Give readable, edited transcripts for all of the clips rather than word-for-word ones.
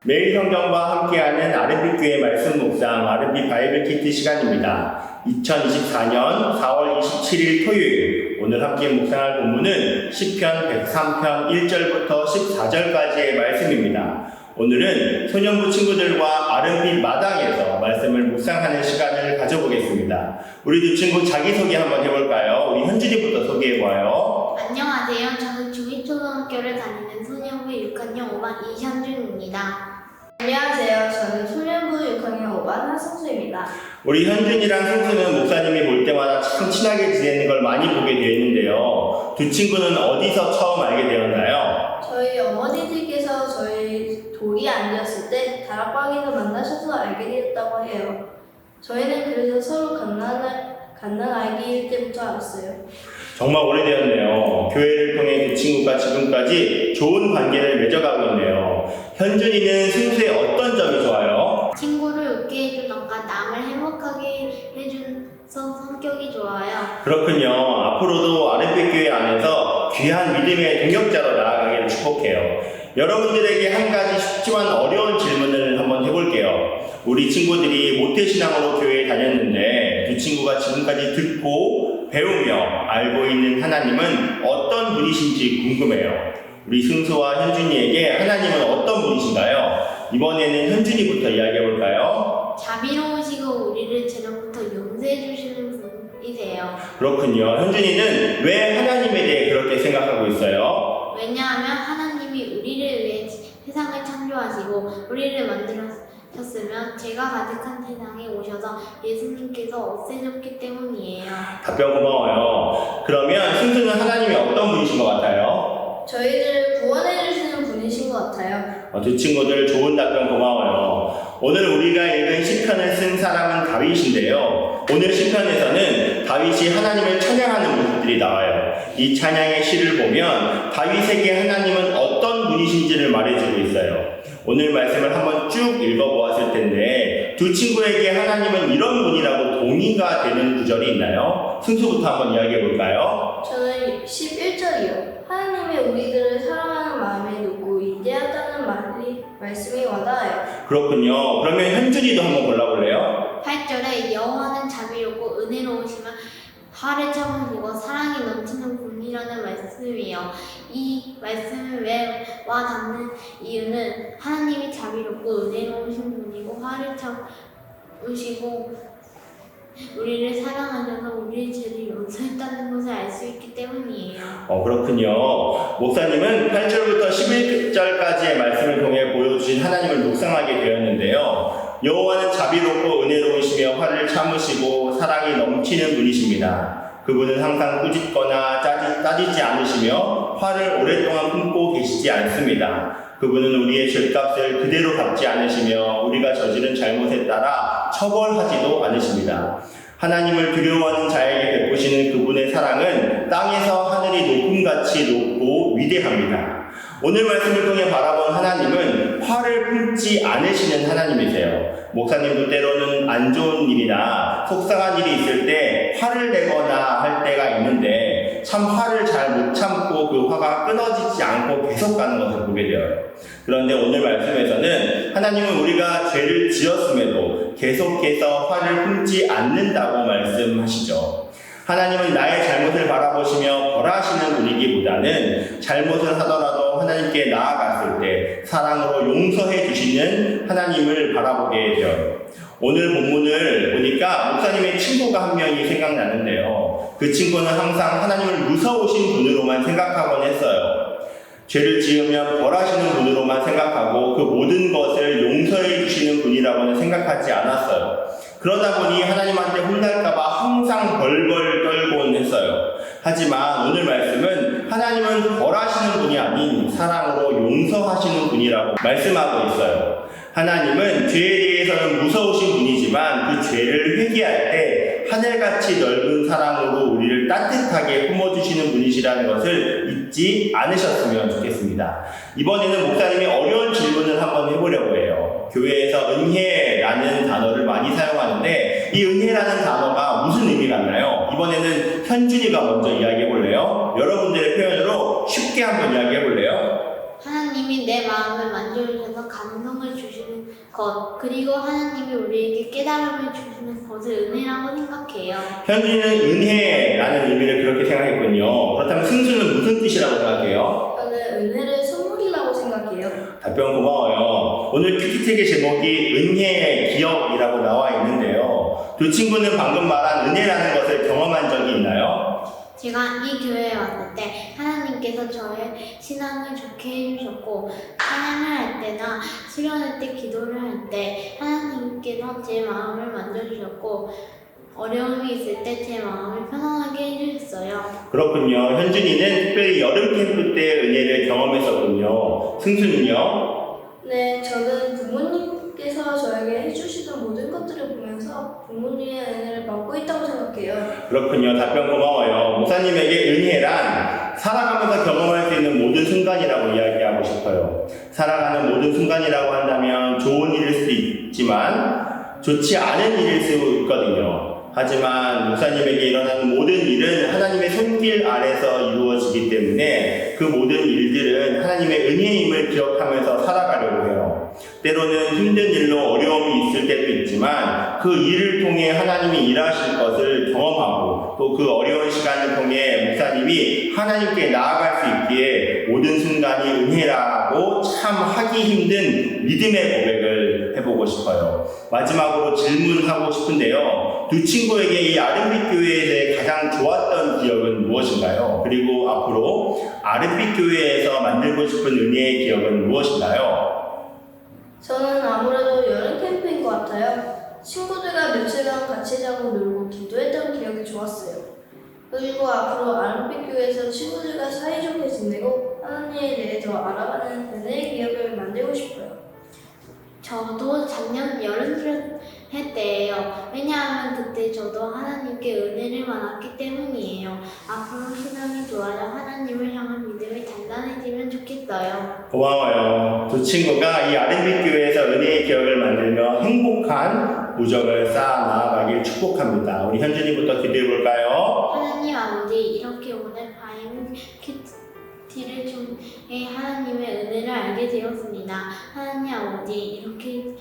매일 성경과 함께하는 RMB교회 말씀 묵상 RMB 바이블 키트 시간입니다. 2024년 4월 27일 토요일 오늘 함께 묵상할 본문은 시편 103편 1절부터 14절까지의 말씀입니다. 오늘은 소년부 친구들과 RMB 마당에서 말씀을 묵상하는 시간을 가져보겠습니다. 우리 두 친구 자기소개 한번 해볼까요? 우리 현준이부터 소개해봐요. 안녕하세요. 저는 중위초등학교를 다니는 소년부 6학년 5반 이현준입니다. 안녕하세요. 저는 소년부 6학년 5반 하성수입니다. 우리 현준이랑 승수는 목사님이 볼 때마다 참 친하게 지내는 걸 많이 보게 되었는데요. 두 친구는 어디서 처음 알게 되었나요? 저희 어머니들께서 저희 돌이 앉았을 때 다락방에서 만나셔서 알게 되었다고 해요. 저희는 그래서 서로 갓난 아기일 때부터 알았어요. 정말 오래되었네요. 교회를 통해 두 친구가 지금까지 좋은 관계를 맺어가고 있네요. 현준이는 승수의 어떤 점이 좋아요? 친구를 웃게 해주던가 남을 행복하게 해줘서 성격이 좋아요. 그렇군요. 앞으로도 RMB교회 안에서 귀한 믿음의 동역자로 나아가기를 축복해요. 여러분들에게 한 가지 쉽지만 어려운 질문을 한번 해볼게요. 우리 친구들이 모태신앙으로 교회에 다녔는데 두 친구가 지금까지 듣고 배우며 알고 있는 하나님은 어떤 분이신지 궁금해요. 우리 승수와 현준이에게 하나님은 어떤 분이신가요? 이번에는 현준이부터 이야기해볼까요? 자비로우시고 우리를 죄로부터 용서해주시는 분이세요. 그렇군요. 현준이는 왜 하나님에 대해 그렇게 생각하고 있어요? 왜냐하면 하나님이 우리를 위해 세상을 창조하시고 우리를 만들었으면 죄가 가득한 세상에 오셔서 예수님께서 없애셨기 때문이에요. 답변 고마워요. 그러면 승수는 하나님이 어떤 분이신 것 같아요? 저희들을 구원해주시는 분이신 것 같아요. 두 친구들 좋은 답변 고마워요. 오늘 우리가 읽은 시편을 쓴 사람은 다윗인데요. 오늘 시편에서는 다윗이 하나님을 찬양하는 모습들이 나와요. 이 찬양의 시를 보면 다윗에게 하나님은 어떤 분이신지를 말해주고 있어요. 오늘 말씀을 한번 쭉 읽어보았을 텐데 두 친구에게 하나님은 이런 분이라고 동의가 되는 구절이 있나요? 승수부터 한번 이야기해볼까요? 저는 11절이요. 하나님이 우리들을 사랑하는 마음에 놓고 위대하다는 말씀이 와닿아요. 그렇군요. 그러면 현준이도 한번 골라볼래요? 8절에 여호와는 자비롭고 은혜로우시면 화를 참으시고 사랑이 넘치는 분이라는 말씀이에요. 이 말씀을 왜 와닿는 이유는 하나님이 자비롭고 은혜로우신 분이고 화를 참으시고 우리를 사랑하셔서 우리의 죄를 용서했다는 것을 알 수 있기 때문이에요. 그렇군요. 목사님은 8절부터 11절까지의 말씀을 통해 보여주신 하나님을 묵상하게 되었는데요. 여호와는 자비롭고 은혜로우시며 화를 참으시고 사랑이 넘치는 분이십니다. 그분은 항상 꾸짖거나 따지지 않으시며 화를 오랫동안 품고 계시지 않습니다. 그분은 우리의 죄값을 그대로 갚지 않으시며 우리가 저지른 잘못에 따라 처벌하지도 않으십니다. 하나님을 두려워하는 자에게 베푸시는 그분의 사랑은 땅에서 하늘이 높음같이 높고 위대합니다. 오늘 말씀을 통해 바라본 하나님은 화를 품지 않으시는 하나님이세요. 목사님도 때로는 안 좋은 일이나 속상한 일이 있을 때 화를 내거나 할 때가 있는데 참 화를 잘 못 참고 그 화가 끊어지지 않고 계속 가는 것을 보게 되어요. 그런데 오늘 말씀에서는 하나님은 우리가 죄를 지었음에도 계속해서 화를 품지 않는다고 말씀하시죠. 하나님은 나의 잘못을 바라보시며 벌하시는 분이기보다는 잘못을 하더라도 하나님께 나아갔을 때 사랑으로 용서해 주시는 하나님을 바라보게 되어요. 오늘 본문을 보니까 목사님의 친구가 한 명이 생각나는데요. 그 친구는 항상 하나님을 무서우신 분으로만 생각하곤 했어요. 죄를 지으면 벌하시는 분으로만 생각하고 그 모든 것을 용서해 주시는 분이라고는 생각하지 않았어요. 그러다 보니 하나님한테 혼날까봐 항상 벌벌 떨곤 했어요. 하지만 오늘 말씀은 하나님은 벌하시는 분이 아닌 사랑으로 용서하시는 분이라고 말씀하고 있어요. 하나님은 죄에 대해서는 무서우신 분이지만 그 죄를 회개할 때 하늘같이 넓은 사랑으로 우리를 따뜻하게 품어주시는 분이시라는 것을 잊지 않으셨으면 좋겠습니다. 이번에는 목사님이 어려운 질문을 한번 해보려고 해요. 교회에서 은혜라는 단어를 많이 사용하는데 이 은혜라는 단어가 무슨 의미가 있나요? 이번에는 현준이가 먼저 이야기해볼래요? 여러분들의 표현으로 쉽게 한번 이야기해볼래요? 하나님 하나님이 내 마음을 만져주셔서 감성을 주시는 것, 그리고 하나님이 우리에게 깨달음을 주시는 것을 은혜라고 생각해요. 현준이는 은혜라는 의미를 그렇게 생각했군요. 그렇다면 승수는 무슨 뜻이라고 생각해요? 저는 은혜를 선물이라고 생각해요. 답변 고마워요. 오늘 큐티책의 제목이 은혜의 기억이라고 나와 있는데요. 두 친구는 방금 말한 은혜라는 것을 경험한 적이 있나요? 제가 이 교회에 왔을 때 하나님께서 저의 신앙을 좋게 해주셨고, 찬양을 할 때나 수련할 때, 기도를 할 때 하나님께서 제 마음을 만져주셨고, 어려움이 있을 때 제 마음을 편안하게 해주셨어요. 그렇군요. 현준이는 특별히 여름 캠프 때 은혜를 경험했었군요. 승수는요? 네, 저는 부모님께서 저에게 해주시던 모든 것들을 보면서 부모님의 은혜를 받고 있다고 생각해요. 그렇군요. 답변 고마워요. 목사님에게 은혜란 살아가면서 경험할 수 있는 모든 순간이라고 이야기하고 싶어요. 살아가는 모든 순간이라고 한다면 좋은 일일 수도 있지만 좋지 않은 일일 수 있거든요. 하지만 목사님에게 일어나는 모든 일은 하나님의 손길 아래서 이루어지기 때문에 그 모든 일들은 하나님의 은혜임을 기억하면서 살아가려고 해요. 때로는 힘든 일로 어려움이 있을 때도 있지만 그 일을 통해 하나님이 일하실 것을 경험하고 또 그 어려운 시간을 통해 목사님이 하나님께 나아갈 수 있기에 모든 순간이 은혜라고 참 하기 힘든 믿음의 고백을 해보고 싶어요. 마지막으로 질문하고 싶은데요. 두 친구에게 이 아름빛 교회에 가장 좋았던 기억은 무엇인가요? 그리고 앞으로 아름빛 교회에서 만들고 싶은 은혜의 기억은 무엇인가요? 저는 아무래도 여름 캠프인 것 같아요. 친구들과 며칠간 같이 자고 놀고 기도했던 기억이 좋았어요. 그리고 앞으로 아름빛 교회에서 친구들과 사이좋게 지내고 하나님에 대해 더 알아가는 은혜의 기억을 만들고 싶어요. 저도 작년 여름 해 때예요. 왜냐하면 그때 저도 하나님께 은혜를 받았기 때문이에요. 앞으로 신앙이 좋아져 하나님을 향한 믿음이 단단해지면 좋겠어요. 고마워요. 두 친구가 이 아름빛 교회에서 은혜의 기억을 만들며 행복한 우정을 쌓아 나아가길 축복합니다. 우리 현준이부터 기도해 볼까요? 하나님 아버지, 이렇게 오늘 바이블 큐티를 통해 하나님의 은혜를 알게 되었습니다. 하나님 아버지, 이렇게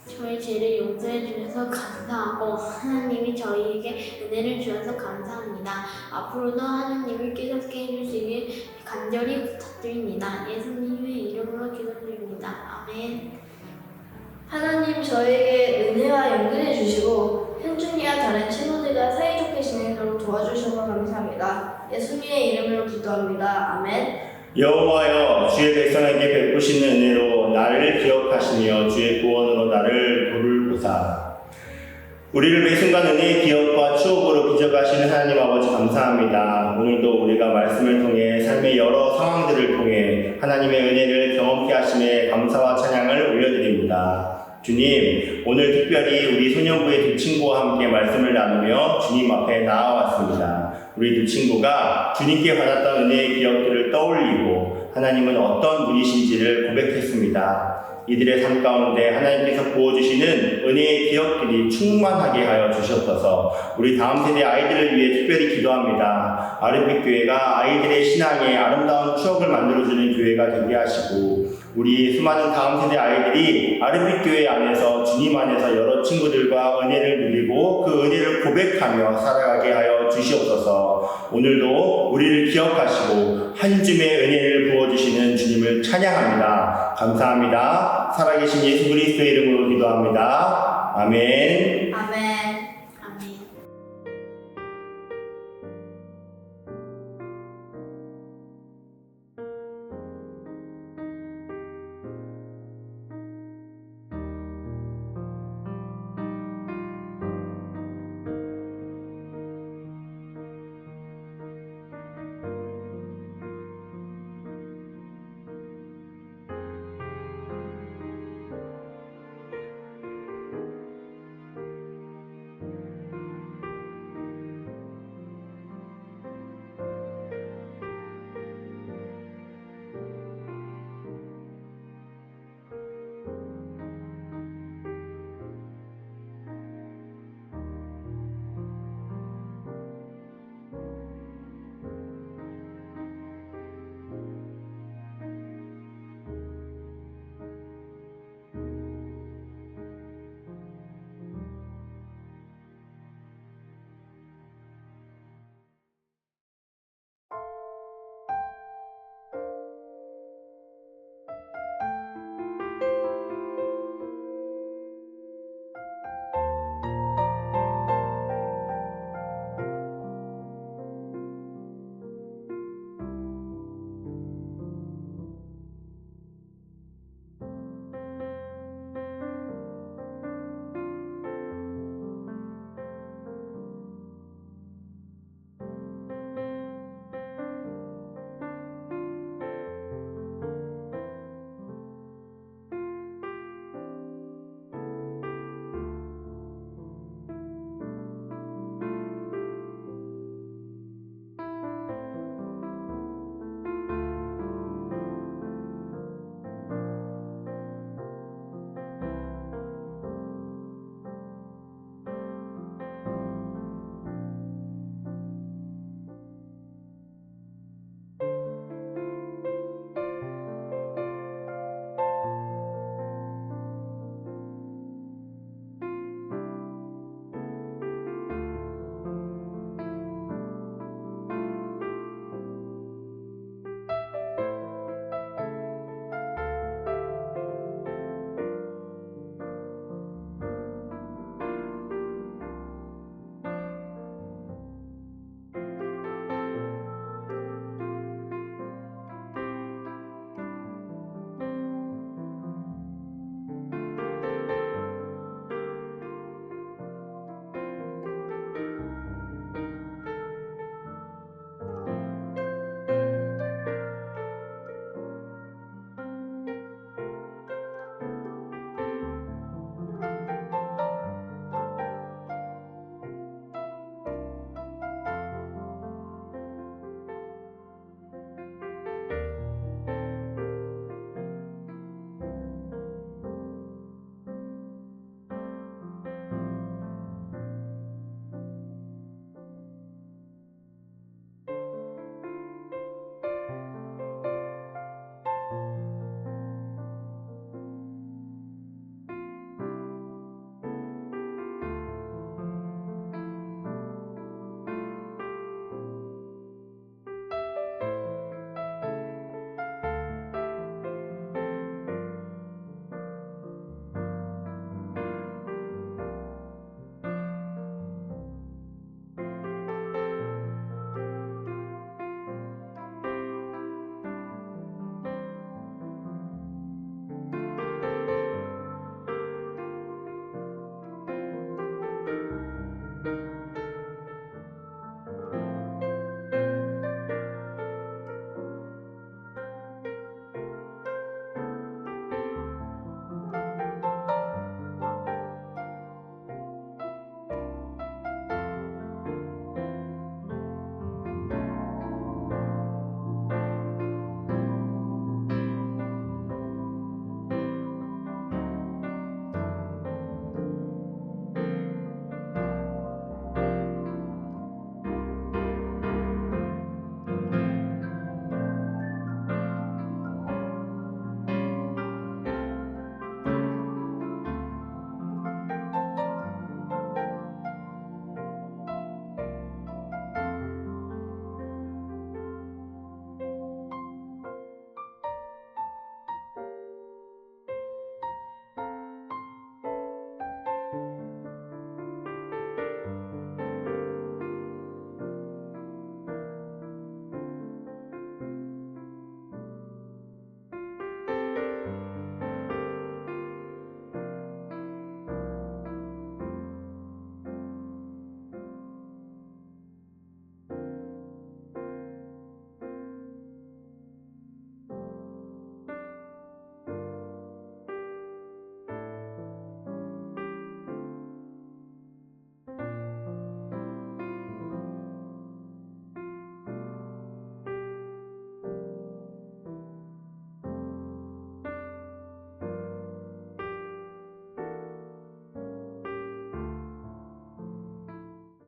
저의 죄를 용서해 주셔서 감사하고 하나님이 저희에게 은혜를 주셔서 감사합니다. 앞으로도 하나님을 깨닫게 해주시길 간절히 부탁드립니다. 예수님의 이름으로 기도드립니다. 아멘. 하나님 저에게 은혜와 연결해 주시고 현준이와 다른 친구들과 사이좋게 지내도록 도와주셔서 감사합니다. 예수님의 이름으로 기도합니다. 아멘. 여호와여, 주의 백성에게 베푸시는 은혜로 나를 기억하시며 주의 구원으로 나를 도울보사. 우리를 매 순간 은혜의 기억과 추억으로 빚어가시는 하나님 아버지 감사합니다. 오늘도 우리가 말씀을 통해 삶의 여러 상황들을 통해 하나님의 은혜를 경험케 하심에 감사와 찬양을 올려드립니다. 주님, 오늘 특별히 우리 소년부의 두 친구와 함께 말씀을 나누며 주님 앞에 나아왔습니다. 우리 두 친구가 주님께 받았던 은혜의 기억들을 떠올리고 하나님은 어떤 분이신지를 고백했습니다. 이들의 삶 가운데 하나님께서 부어주시는 은혜의 기억들이 충만하게 하여 주셨어서 우리 다음 세대 아이들을 위해 특별히 기도합니다. 아름빛 교회가 아이들의 신앙에 아름다운 추억을 만들어주는 교회가 되게 하시고 우리 수많은 다음 세대 아이들이 아름빛 교회 안에서 주님 안에서 여러 친구들과 은혜를 누리고 그 은혜를 고백하며 살아가게 하여 주시옵소서. 오늘도 우리를 기억하시고 한 줌의 은혜를 부어주시는 주님을 찬양합니다. 감사합니다. 살아계신 예수 그리스도의 이름으로 기도합니다. 아멘. 아멘. 아멘.